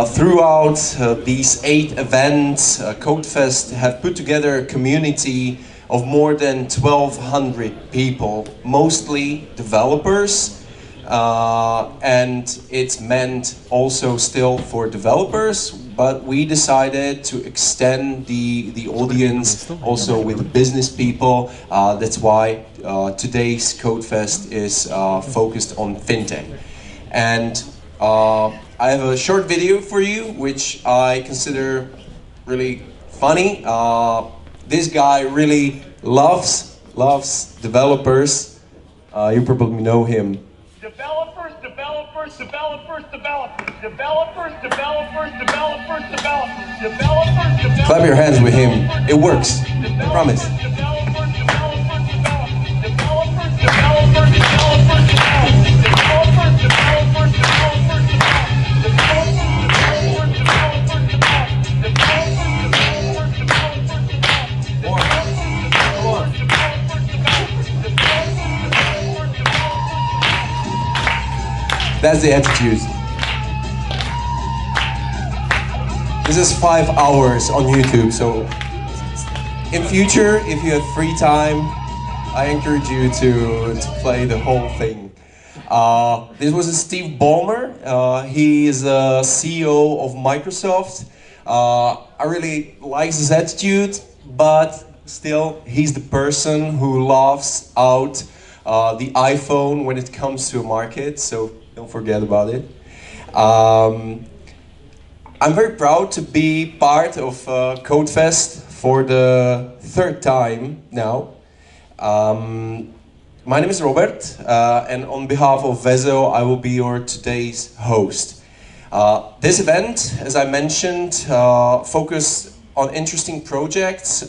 throughout these 8 events, Codefest have put together a community of more than 1,200 people, mostly developers, and it's meant also still for developers, but we decided to extend the audience also with business people. That's why today's Codefest is focused on Fintech. And I have a short video for you, which I consider really funny. This guy really loves developers. You probably know him. Developers, developers, developers, developers, developers, developers, developers, developers, developers. Clap your hands with him. It works. I promise. That's the attitude. This is 5 hours on YouTube, so in future, if you have free time, I encourage you to play the whole thing. This was Steve Ballmer. He is a CEO of Microsoft. I really like his attitude, but still, he's the person who laughs out the iPhone when it comes to a market, so don't forget about it. I'm very proud to be part of Codefest for the 3rd time now. My name is Robert, and on behalf of Wezeo, I will be your today's host. This event, as I mentioned, focused on interesting projects,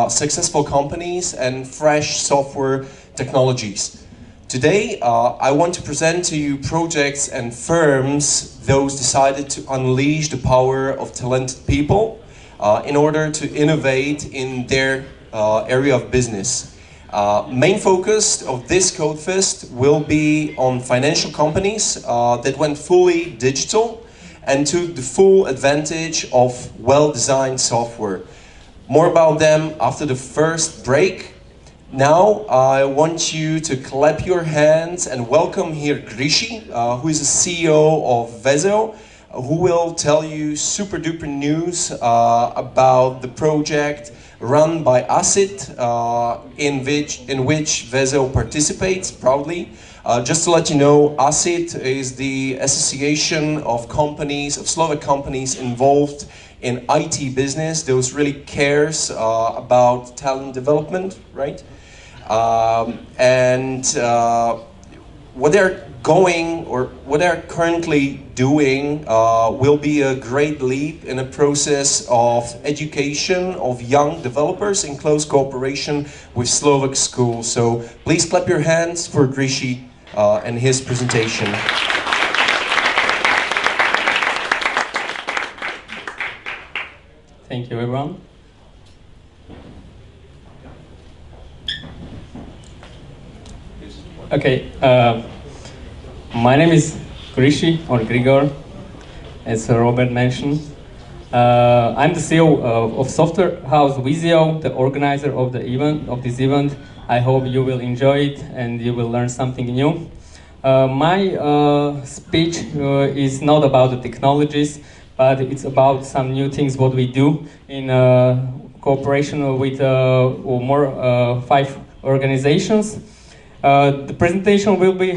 successful companies, and fresh software technologies. Today, I want to present to you projects and firms, those decided to unleash the power of talented people in order to innovate in their area of business. Main focus of this Codefest will be on financial companies that went fully digital and took the full advantage of well-designed software. More about them after the first break. Now I want you to clap your hands and welcome here Grishi, who is the CEO of Wezeo, who will tell you super duper news about the project run by ASIT, in which Wezeo participates proudly. Just to let you know, ASIT is the association of companies, of Slovak companies involved in IT business, those really cares about talent development, right? What they're going, or what they're currently doing, will be a great leap in a process of education of young developers in close cooperation with Slovak schools. So please clap your hands for Grishi and his presentation. Thank you, everyone. Okay, my name is Grishi, or Grigor, as Robert mentioned. I'm the CEO of software house Wezeo, the organizer of the event, of this event. I hope you will enjoy it and you will learn something new. My speech is not about the technologies, but it's about some new things what we do in cooperation with 5 organizations. The presentation will be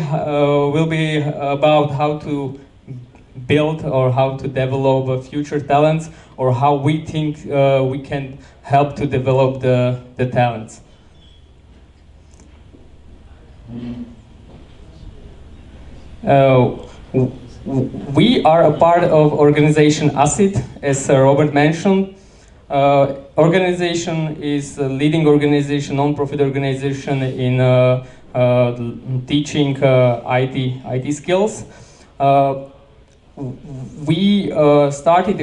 about how to build or how to develop future talents, or how we think we can help to develop the talents. We are a part of organization ASIT, as Robert mentioned. Organization is a leading organization, non-profit organization in teaching IT skills. We started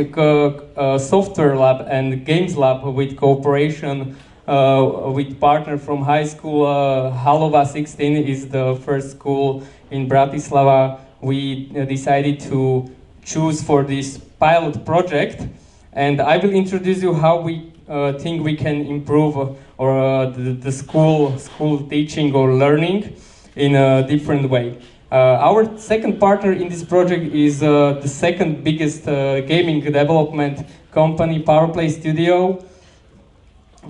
a software lab and games lab with cooperation with partner from high school. Halová 16 is the first school in Bratislava. We decided to choose for this pilot project, and I will introduce you how we think we can improve the school teaching or learning in a different way. Our second partner in this project is the second biggest gaming development company, PowerPlayStudio.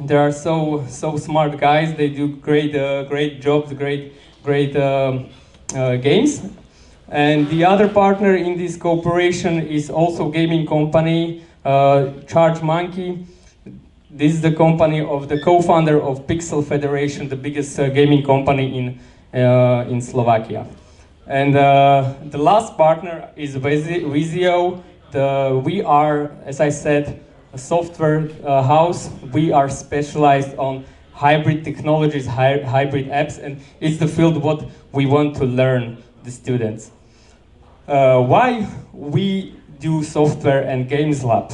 They are so smart guys. They do great jobs, great games. And the other partner in this cooperation is also gaming company, Charged Monkey. This is the company of the co-founder of Pixel Federation, the biggest gaming company in Slovakia. And the last partner is Wezeo. We are, as I said, a software house. We are specialized on hybrid technologies, hybrid apps, and it's the field what we want to learn the students. Why we do software and games lab?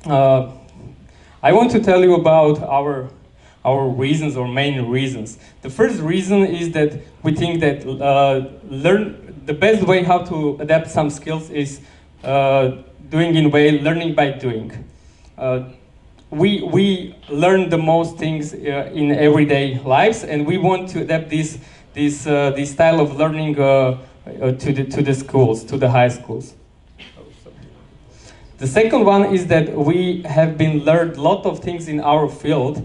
I want to tell you about our reasons or main reasons. The first reason is that we think that the best way how to adapt some skills is learning by doing. We learn the most things in everyday lives, and we want to adapt this style of learning to the schools, to the high schools. The second one is that we have been learned a lot of things in our field,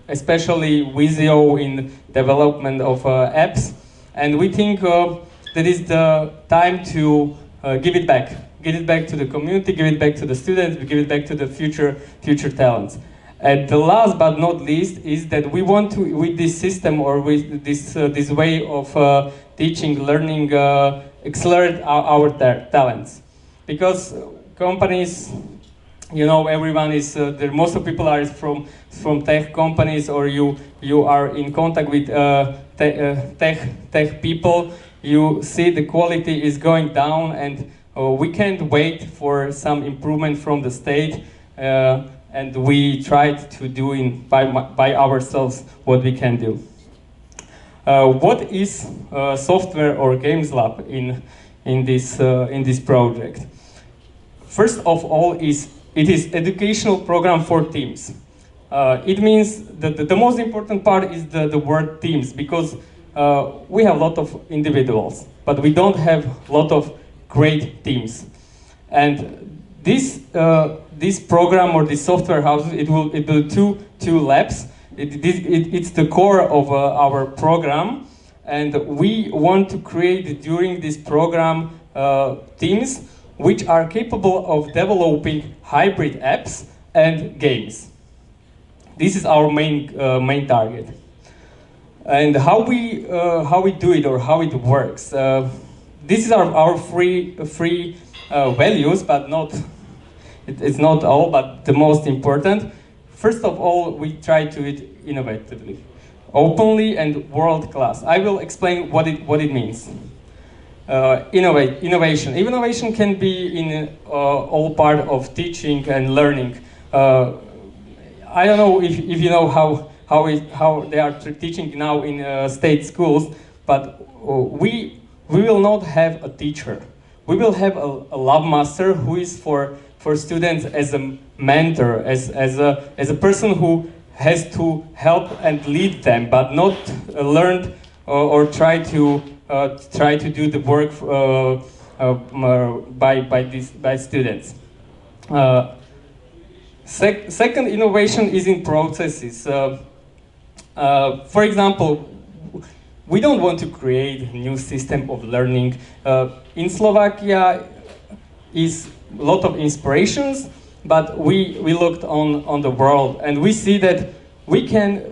especially Wezeo in development of apps, and we think that is the time to give it back. Give it back to the community, give it back to the students, give it back to the future talents. And the last but not least is that we want to, with this system or with this way of teaching, learning, accelerate our talents. Because companies, you know, everyone is, most of people are from tech companies, or you are in contact with tech people, you see the quality is going down, and we can't wait for some improvement from the state, and we tried to do by ourselves what we can do. What is software or games lab in this project? First of all, it is educational program for teams. It means that the most important part is the word teams, because we have a lot of individuals, but we don't have a lot of great teams. And this program or this software house, it will two labs. It's the core of our program, and we want to create during this program teams which are capable of developing hybrid apps and games. This is our main target. And how we do it, or how it works. This is our free values, but it's not all, but the most important. First of all, we try to do it innovatively, openly, and world class. I will explain what it means. Innovation. Innovation can be in all part of teaching and learning. I don't know if you know how they are teaching now in state schools, but we will not have a teacher. We will have a lab master who is for students as a mentor, as a person who has to help and lead them, but not learn or try to do the work by students. Second innovation is in processes. For example, we don't want to create a new system of learning. In Slovakia is a lot of inspirations, but we looked on the world, and we see that we can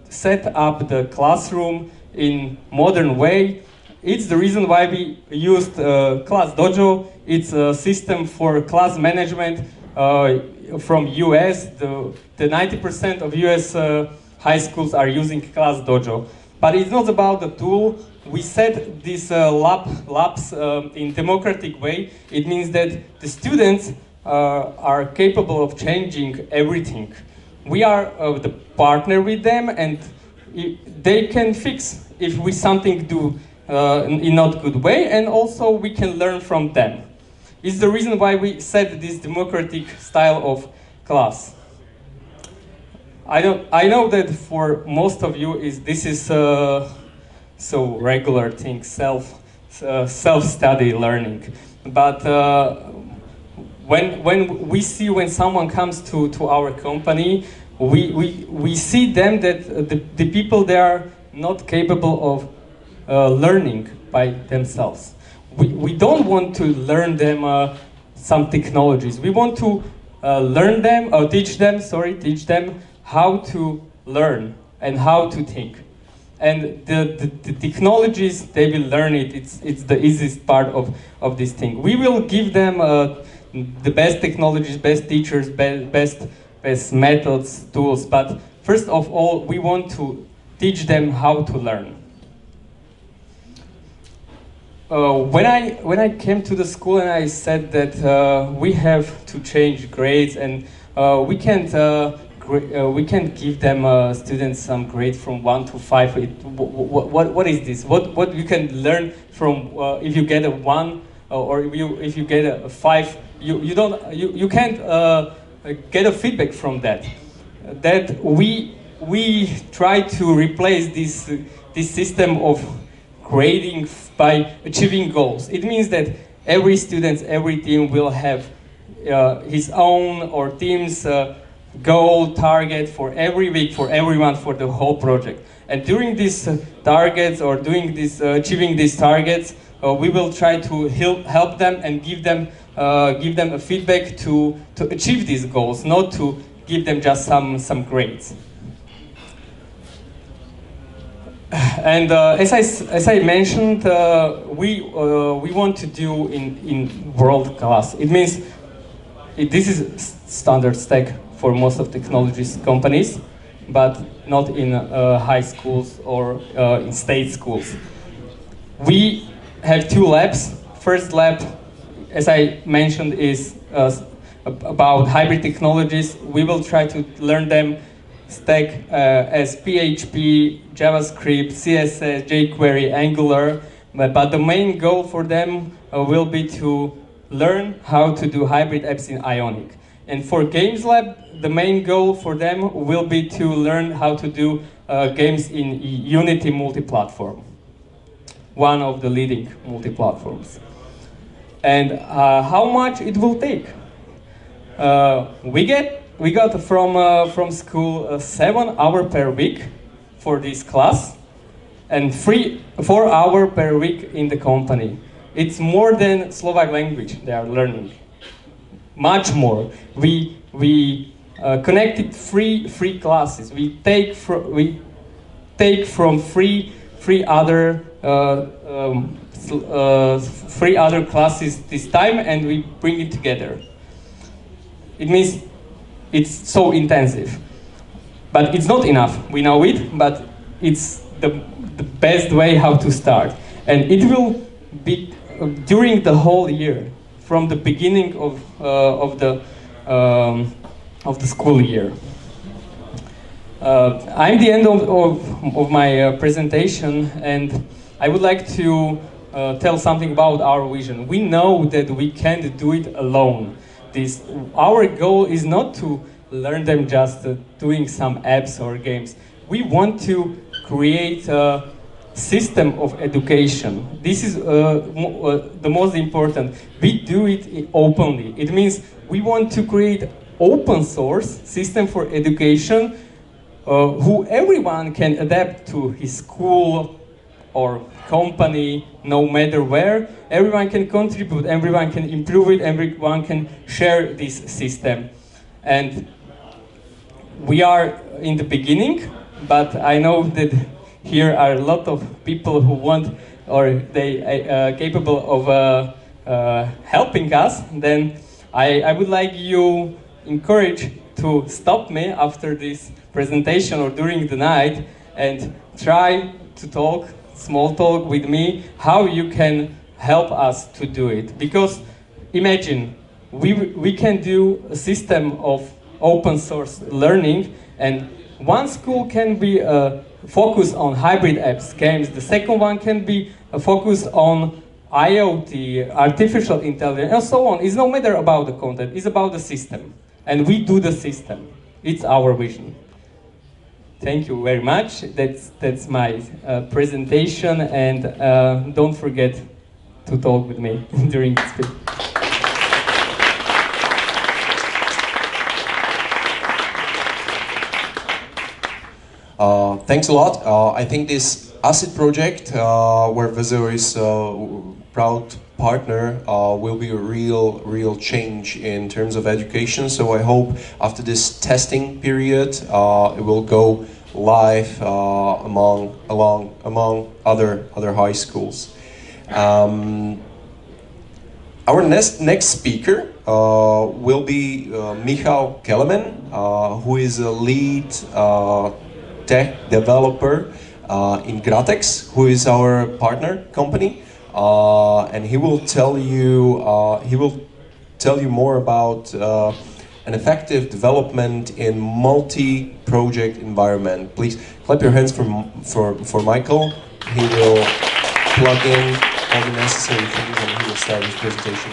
set up the classroom in modern way. It's the reason why we used Class Dojo. It's a system for class management from US. The 90% of US high schools are using Class Dojo. But it's not about the tool. We set these labs in democratic way. It means that the students are capable of changing everything. We are the partner with them, and they can fix if we something do in not good way, and also we can learn from them. is the reason why we set this democratic style of class. I know that for most of you this is so regular thing, self-study learning. But when someone comes to our company, we see them that the people they are not capable of learning by themselves. We don't want to learn them some technologies. We want to teach them how to learn and how to think. And the technologies, they will learn it. It's the easiest part of this thing. We will give them the best technologies, best teachers, best methods, tools. But first of all, we want to teach them how to learn. When I came to the school and I said that we have to change grades and we can't give them students some grade from 1 to 5. What is this? What you can learn from if you get a 1 or if you get a 5? You can't get a feedback from that. That we try to replace this system of grading by achieving goals. It means that every student, every team will have his own or team's goal, target for every week, for everyone, for the whole project. And during these targets or achieving these targets, we will try to help them and give them a feedback to achieve these goals, not to give them just some grades. And as I mentioned, we want to do in world class. It means this is standard stack for most of technologies companies, but not in high schools or in state schools. We have 2 labs. First lab, as I mentioned, is about hybrid technologies. We will try to learn them stack as PHP, JavaScript, CSS, jQuery, Angular, but the main goal for them will be to learn how to do hybrid apps in Ionic. And for Games Lab, the main goal for them will be to learn how to do games in Unity multi-platform, one of the leading multi-platforms. And how much it will take? We got from school 7 hours per week for this class, and 4 hours per week in the company. It's more than Slovak language they are learning. Much more. We connected free classes. We take from free other classes this time, and we bring it together. It means it's so intensive, but it's not enough. We know it, but it's the best way how to start, and it will be during the whole year, from the beginning of the school year. I'm the end of my presentation, and I would like to tell something about our vision. We know that we can't do it alone. Our goal is not to learn them just doing some apps or games. We want to create a system of education. This is the most important. We do it openly. It means we want to create open source system for education who everyone can adapt to his school or company, no matter where. Everyone can contribute, everyone can improve it, everyone can share this system. And we are in the beginning, but I know that here are a lot of people who want or they are capable of helping us. Then I would like you encourage to stop me after this presentation or during the night and try to talk, small talk with me, how you can help us to do it. Because imagine, we can do a system of open source learning, and one school can be focused on hybrid apps, games. The second one can be focused on IoT, artificial intelligence, and so on, is no matter about the content, it's about the system. And we do the system. It's our vision. Thank you very much. That's my presentation, and don't forget to talk with me during the speech. Thanks a lot. I think this ASIT project, where wezeo is a proud partner, will be a real change in terms of education. So I hope after this testing period, it will go live among other high schools. Our next speaker will be Michal Kelemen, who is a lead tech developer in Gratex, who is our partner company, and he will tell you more about an effective development in multi-project environment. Please clap your hands for Michael. He will plug in all the necessary things and he will start his presentation.